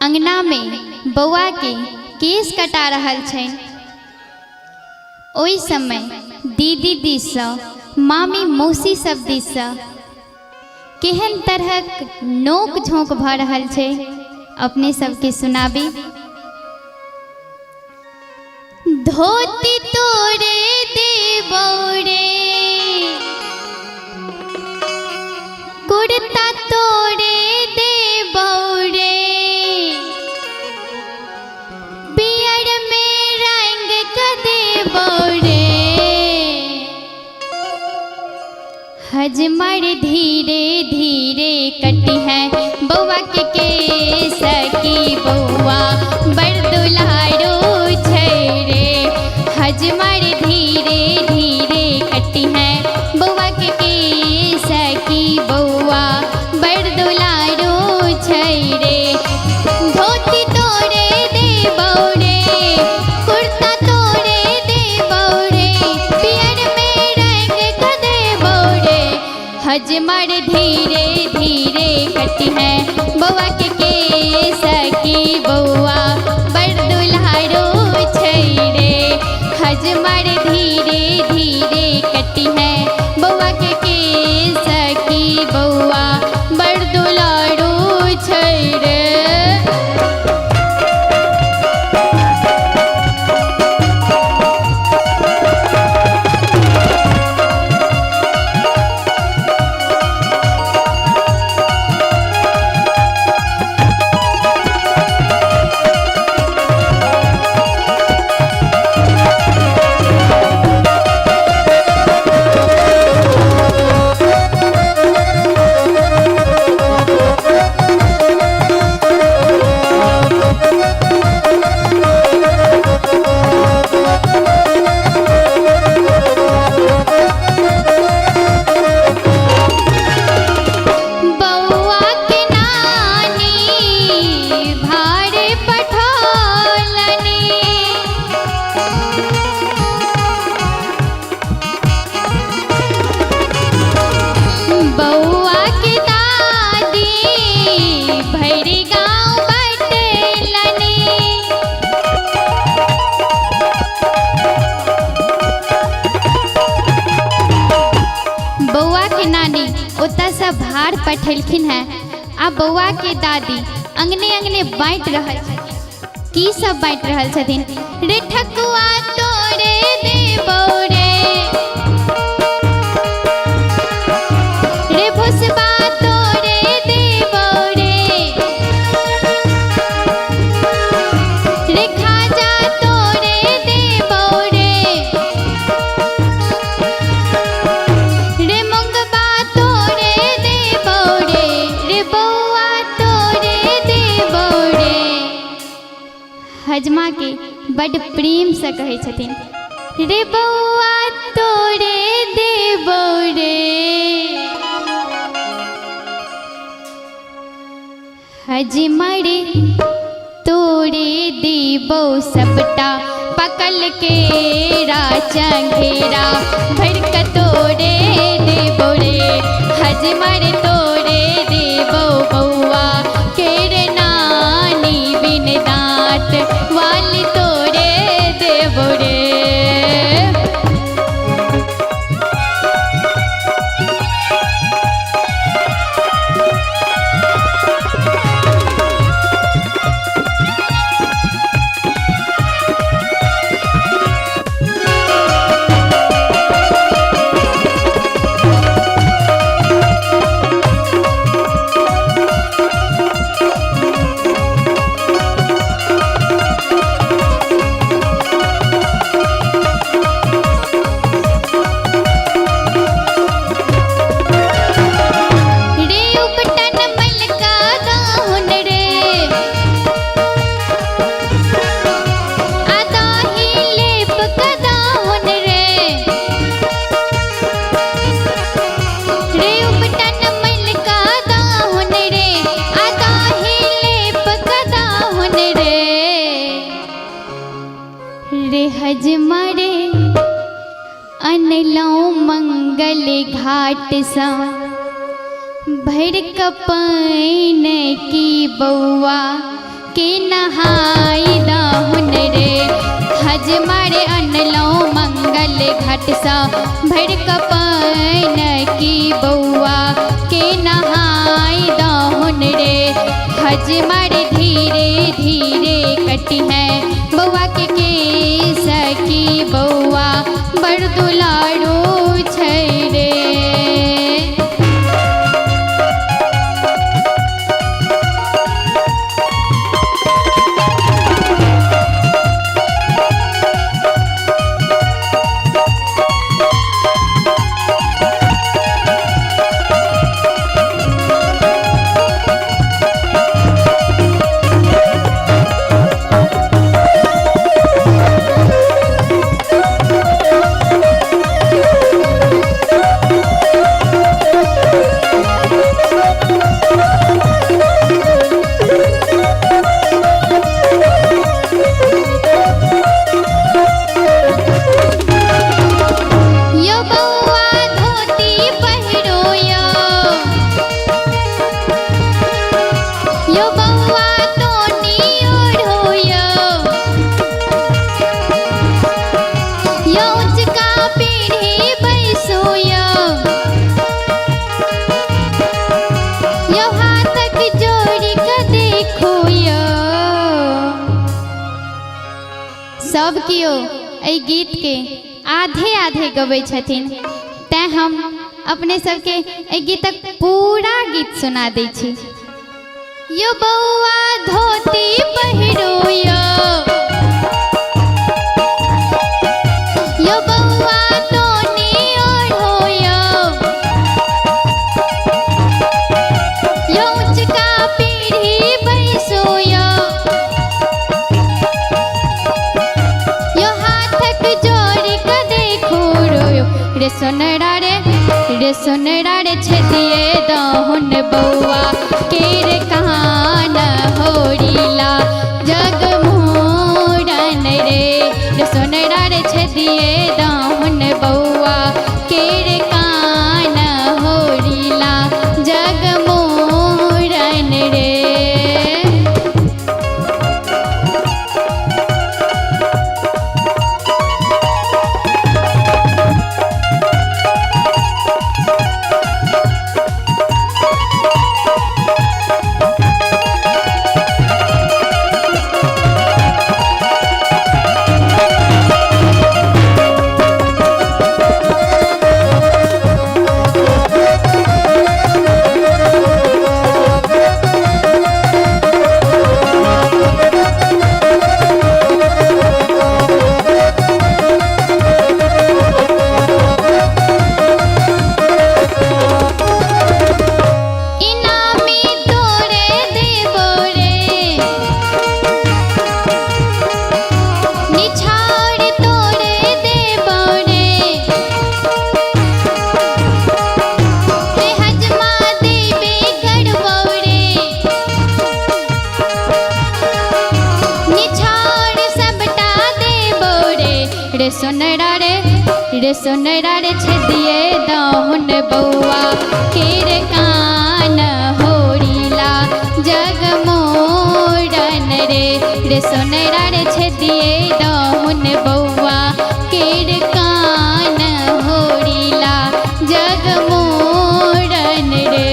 अंगना में बौआ के केस कटा रहल छै। ओई समय दीदी दिस मामी मौसी सब दिस केहन तरहक नोक झोंक भ रहल छै अपने सबके सुनाबी। धोती तोरे देबौरे कुर्ता तोरे देबौरे पियर में रंग क देबौरे हजमर धीरे धीरे कटी है बौआ के केस की बौआ बड़ दुलारो छै रे। हजमर धीरे धीरे कटी है बौआ के केस की बौआ बड़ दुलारो छै रे। धोती तोरे देबौरे कुर्ता तोरे देबौरे पियर में रंग क देबौरे हजमर धीरे धीरे कटी है बौआ के केस की बौआ बड़ दुल्हारो छै रे। हजमर धीरे धीरे कटी है बौआ के केस की बौआ बड़ दुलारो छै रे। भार पठेलखिन है आ बौआ के दादी अंगने अंगने बाँट रहल छथिन। की सब बाँट रहल छथिन? रे ठकुआ तोरे देबौरे रे भुसबा तोरे देबौरे रे खाजा तोरे देबौरे रे मुंगबा तोरे देबौरे रे बौआ तोरे देबौरे। हजमा के बड़ प्रेम से कहे छथिन रे बौआ तोरे देबौरे। हजमर तोरे देबौ सबटा पकल के चंगेरा भड़क तोरे देबौरे। हजमर तोरे देबौ बौआ केर नानी बिन दांत वाली तोरे देबौरे। हजमरे अनलौ मंगल घाट सा भर कपैन की बौआ के नहाई दहुन रे हजमारे अनलो मंगल घाट सा भर कपन की बउआ के नहाई दहुन रे हजमारे धीरे धीरे कटी है बउआ के केस की बउआ बड़ दुलारू छै रे। सब कियो एहि गीत के आधे आधे गबै छथिन तैं हम अपने सबके एहि गीतक पूरा गीत सुना दै छी। यो बउआ धोती पहिरो यो बउआ तोनी ओढ़ो यो उचका पीढ़ी बैसो रे सोनरा रे छदिए दहुन बउआ केर कान होरीला जग मोरन रे सोनरा रे छदिए दहुन बउआ केर कान होरीला जग मोरन रे। रे सोनरा रे छदिए दहुन बउआ केर कान होरीला जग मोरन रे सोनरा रे छदिए दहुन बउआ केर कान होरीला जग मोरन रे।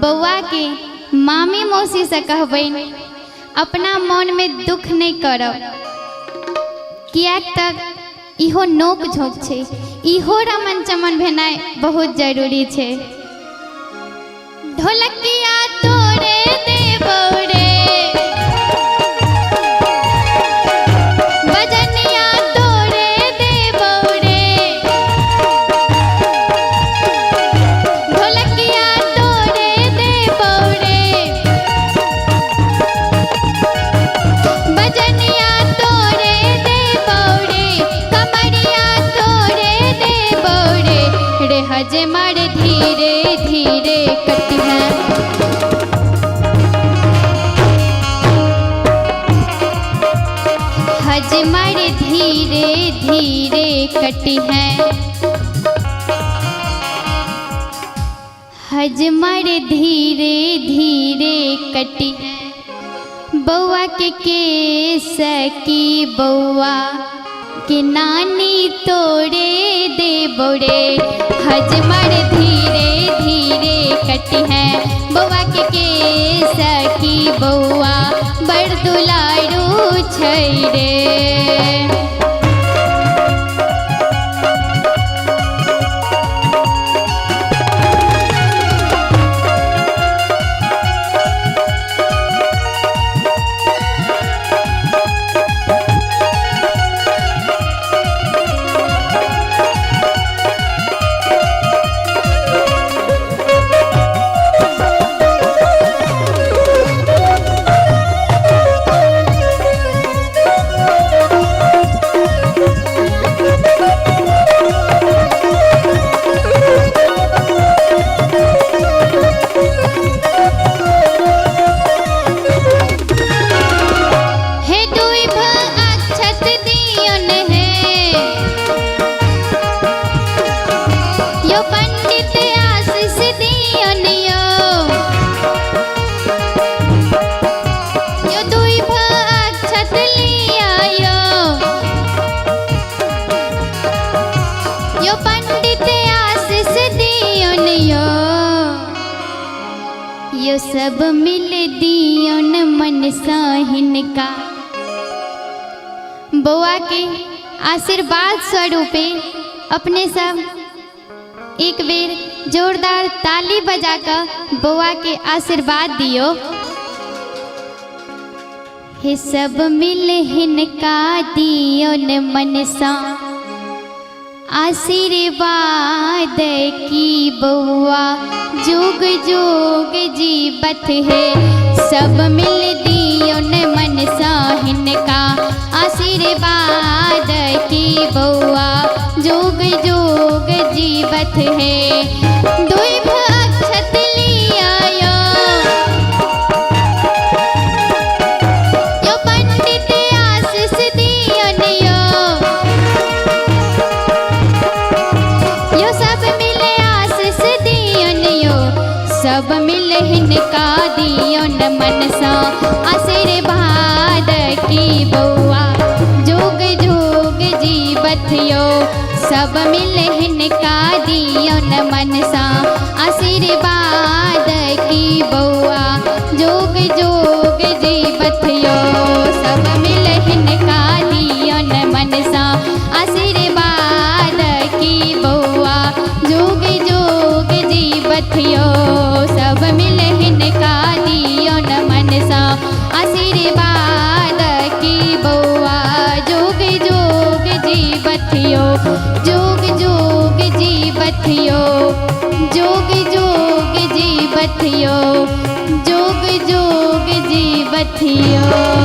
बउआ के मामी मौसी से कहबैन अपना मन में दुख नहीं करब, कियाक तक इहो नोक झोंक छे, इहो रमन चमन भेनाइ बहुत जरूरी छे। ढोलकिया तोड़े देबौ रे, बजनिया तोड़े देबौ रे, ढोलकिया तोड़े देबौ रे, बजनिया तोड़े देबौ रे, कमरिया तोड़े देबौ रे, रे हजमर धीरे धीरे कटी है, हजमर धीरे धीरे कटी है, हजमर धीरे धीरे कटी है। बउआ के केस की बउआ के नानी तोड़े देबौ रे, हजमर धीरे धीरे कटी है। बउआ के केस की बउआ बड़ दुलारू छै रे। यो सब मिल दियोन मन साहिनका। बउआ के आशीर्वाद स्वरूपे अपने सब एक बेर जोरदार ताली बजाकर बउआ के आशीर्वाद दियो। हे सब मिल हिनका दियोन मन सा आशीर्वाद की बउआ जुग जुग जीवत है। सब मिल दियोन मन सा हिनका आशीर्वाद की बउआ जुग जुग जीवत है। दुई अक्षत लियायो यो पंडित आशीष दियोन यो सब मिले आशीष दियोन सब मिल हिनका दियोन मन सा आशीर्वाद की बउआ जुग जुग जीवत यो। सब मिल हिनका दियोन मन सा आशीर्वाद की बउआ जुग जुग जीवत यो। सब मिल हिनका दियोन मन सा आशीर्वाद की बउआ जुग जुग जीवत यो। सब मिल हिनका दियोन मन सा आशीर्वाद की बउआ जुग जुग जीवत यो। जुग जुग जीवत यो जुग जुग जीवत यो जुग जुग जीवत यो।